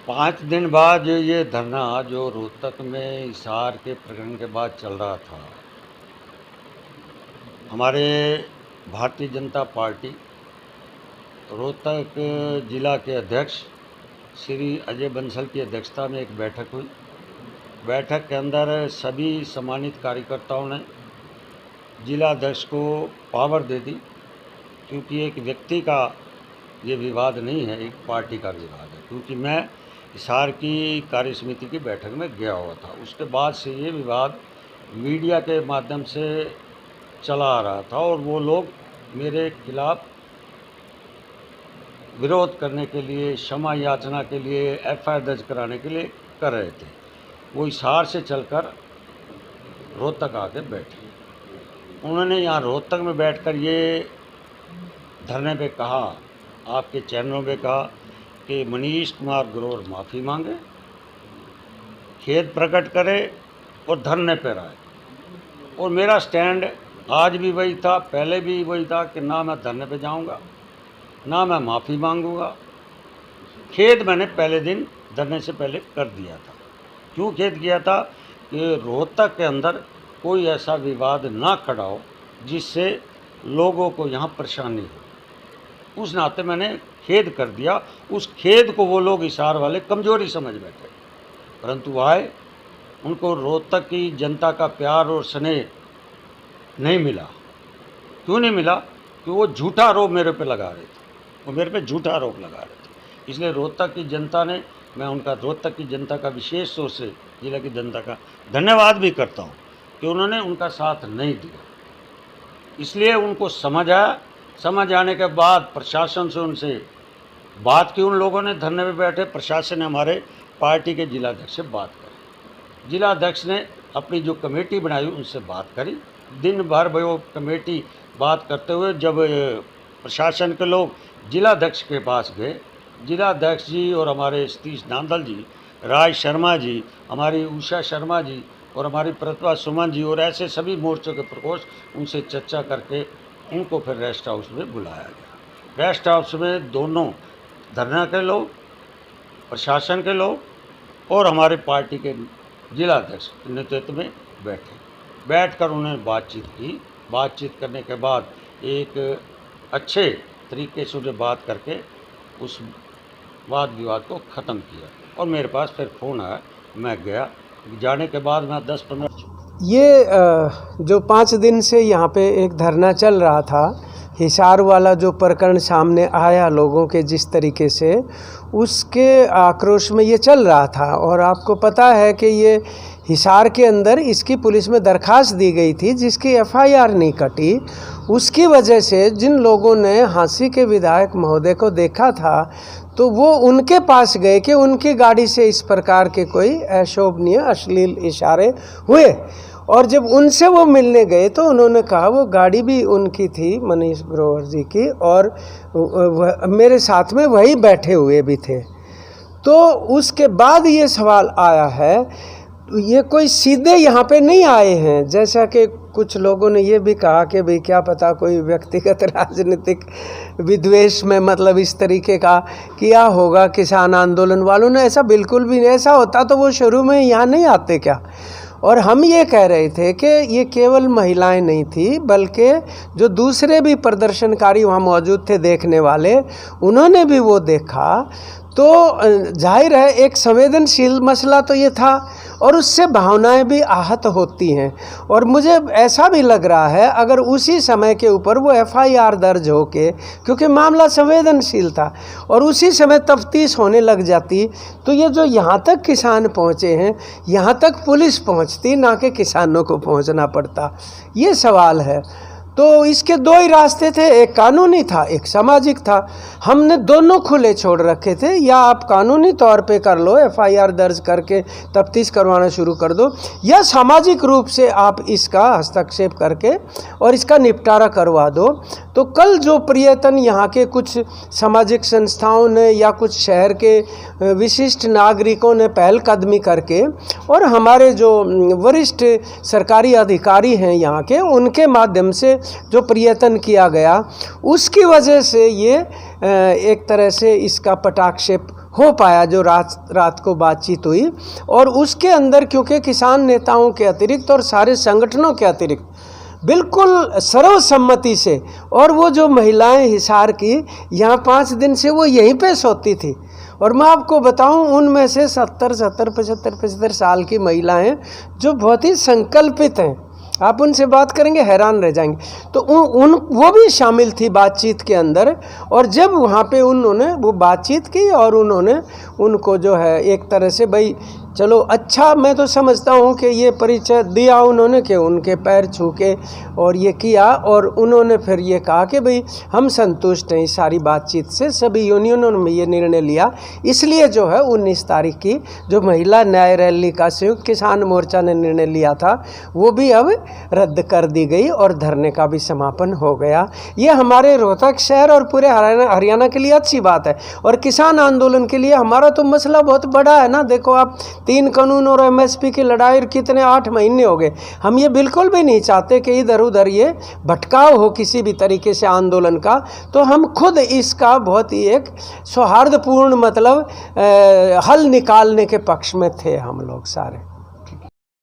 5 दिन बाद ये धरना जो रोहतक में हिसार के प्रकरण के बाद चल रहा था, हमारे भारतीय जनता पार्टी रोहतक जिला के अध्यक्ष श्री अजय बंसल की अध्यक्षता में एक बैठक हुई। बैठक के अंदर सभी सम्मानित कार्यकर्ताओं ने जिला अध्यक्ष को पावर दे दी, क्योंकि एक व्यक्ति का ये विवाद नहीं है, एक पार्टी का विवाद है। क्योंकि मैं हिसार की कार्य समिति की बैठक में गया हुआ था, उसके बाद से ये विवाद मीडिया के माध्यम से चला आ रहा था और वो लोग मेरे खिलाफ विरोध करने के लिए, क्षमा याचना के लिए, एफआईआर दर्ज कराने के लिए कर रहे थे। वो हिसार से चलकर रोहतक आके बैठे। उन्होंने यहाँ रोहतक में बैठकर ये धरने पे कहा, आपके चैनलों पे कहा कि मनीष कुमार ग्रोवर माफ़ी मांगे, खेद प्रकट करे और धरने पर आए। और मेरा स्टैंड आज भी वही था, पहले भी वही था कि ना मैं धरने पे जाऊंगा, ना मैं माफ़ी मांगूंगा। खेद मैंने पहले दिन धरने से पहले कर दिया था। क्यों खेद किया था? कि रोहतक के अंदर कोई ऐसा विवाद ना खड़ा हो जिससे लोगों को यहाँ परेशानी हो। उस नाते मैंने खेद कर दिया। उस खेद को वो लोग हिसार वाले कमज़ोरी समझ बैठे, परंतु आए, उनको रोहतक की जनता का प्यार और स्नेह नहीं मिला। क्यों नहीं मिला? कि वो झूठा आरोप मेरे पे लगा रहे थे, वो मेरे पे झूठा आरोप लगा रहे थे। इसलिए रोहतक की जनता ने, मैं उनका रोहतक की जनता का विशेष तौर से जिला की जनता का धन्यवाद भी करता हूँ कि उन्होंने उनका साथ नहीं दिया। इसलिए उनको समझ आया। समझ आने के बाद प्रशासन से उनसे बात की। उन लोगों ने धरने पे बैठे, प्रशासन ने हमारे पार्टी के जिलाध्यक्ष से बात करी। जिलाध्यक्ष ने अपनी जो कमेटी बनाई उनसे बात करी। दिन भर वो कमेटी बात करते हुए जब प्रशासन के लोग जिलाध्यक्ष के पास गए, जिलाध्यक्ष जी और हमारे सतीश नांदल जी, राज शर्मा जी, हमारी उषा शर्मा जी और हमारी प्रतिभा सुमन जी और ऐसे सभी मोर्चों के प्रकोष्ठ, उनसे चर्चा करके उनको फिर रेस्ट हाउस में बुलाया गया। रेस्ट हाउस में दोनों धरना के लोग, प्रशासन के लोग और हमारे पार्टी के जिलाध्यक्ष नेतृत्व में बैठकर उन्होंने बातचीत की। बातचीत करने के बाद एक अच्छे तरीके से उन्हें बात करके उस वाद विवाद को ख़त्म किया। और मेरे पास फिर फ़ोन आया, मैं गया। जाने के बाद मैं 10-15 ये जो 5 दिन से यहाँ पे एक धरना चल रहा था, हिसार वाला जो प्रकरण सामने आया लोगों के जिस तरीके से, उसके आक्रोश में ये चल रहा था। और आपको पता है कि ये हिसार के अंदर इसकी पुलिस में दरखास्त दी गई थी जिसकी एफआईआर नहीं कटी। उसकी वजह से जिन लोगों ने हांसी के विधायक महोदय को देखा था तो वो उनके पास गए कि उनकी गाड़ी से इस प्रकार के कोई अशोभनीय अश्लील इशारे हुए। और जब उनसे वो मिलने गए तो उन्होंने कहा वो गाड़ी भी उनकी थी, मनीष ग्रोवर जी की, और मेरे साथ में वही बैठे हुए भी थे। तो उसके बाद ये सवाल आया है, ये कोई सीधे यहाँ पे नहीं आए हैं, जैसा कि कुछ लोगों ने ये भी कहा कि भाई क्या पता कोई व्यक्तिगत राजनीतिक विद्वेष में मतलब इस तरीके का किया होगा किसान आंदोलन वालों ने। ऐसा बिल्कुल भी नहीं। ऐसा होता तो वो शुरू में यहाँ नहीं आते क्या? और हम ये कह रहे थे कि ये केवल महिलाएं नहीं थी, बल्कि जो दूसरे भी प्रदर्शनकारी वहाँ मौजूद थे देखने वाले, उन्होंने भी वो देखा। तो जाहिर है एक संवेदनशील मसला तो ये था और उससे भावनाएं भी आहत होती हैं। और मुझे ऐसा भी लग रहा है अगर उसी समय के ऊपर वो एफआईआर दर्ज होके, क्योंकि मामला संवेदनशील था, और उसी समय तफ्तीश होने लग जाती तो ये जो यहाँ तक किसान पहुँचे हैं, यहाँ तक पुलिस पहुँचती, ना कि किसानों को पहुँचना पड़ता। ये सवाल है। तो इसके 2 ही रास्ते थे, एक कानूनी था, एक सामाजिक था। हमने दोनों खुले छोड़ रखे थे। या आप कानूनी तौर पे कर लो, एफआईआर दर्ज करके तफ्तीश करवाना शुरू कर दो, या सामाजिक रूप से आप इसका हस्तक्षेप करके और इसका निपटारा करवा दो। तो कल जो प्रियतन यहाँ के कुछ सामाजिक संस्थाओं ने या कुछ शहर के विशिष्ट नागरिकों ने पहल कदमी करके और हमारे जो वरिष्ठ सरकारी अधिकारी हैं यहाँ के, उनके माध्यम से जो प्रयत्न किया गया, उसकी वजह से ये एक तरह से इसका पटाक्षेप हो पाया जो रात को बातचीत हुई। और उसके अंदर क्योंकि किसान नेताओं के अतिरिक्त और सारे संगठनों के अतिरिक्त बिल्कुल सर्वसम्मति से, और वो जो महिलाएं हिसार की यहाँ 5 दिन से वो यहीं पे सोती थी, और मैं आपको बताऊं उनमें से 75 साल की महिलाएं जो बहुत ही संकल्पित हैं, आप उनसे बात करेंगे हैरान रह जाएंगे। तो वो भी शामिल थी बातचीत के अंदर। और जब वहाँ पे उन्होंने वो बातचीत की और उन्होंने उनको जो है एक तरह से भाई चलो अच्छा, मैं तो समझता हूँ कि ये परिचय दिया उन्होंने कि उनके पैर छू के और ये किया, और उन्होंने फिर ये कहा कि भाई हम संतुष्ट हैं इस सारी बातचीत से, सभी यूनियनों ने ये निर्णय लिया। इसलिए जो है 19 तारीख की जो महिला न्याय रैली का संयुक्त किसान मोर्चा ने निर्णय लिया था वो भी अब रद्द कर दी गई और धरने का भी समापन हो गया। ये हमारे रोहतक शहर और पूरे हरियाणा के लिए अच्छी बात है, और किसान आंदोलन के लिए हमारा तो मसला बहुत बड़ा है ना। देखो आप 3 कानून और MSP की लड़ाई कितने 8 महीने हो गए। हम ये बिल्कुल भी नहीं चाहते कि इधर उधर ये भटकाव हो किसी भी तरीके से आंदोलन का। तो हम खुद इसका बहुत ही एक सौहार्दपूर्ण मतलब हल निकालने के पक्ष में थे हम लोग सारे।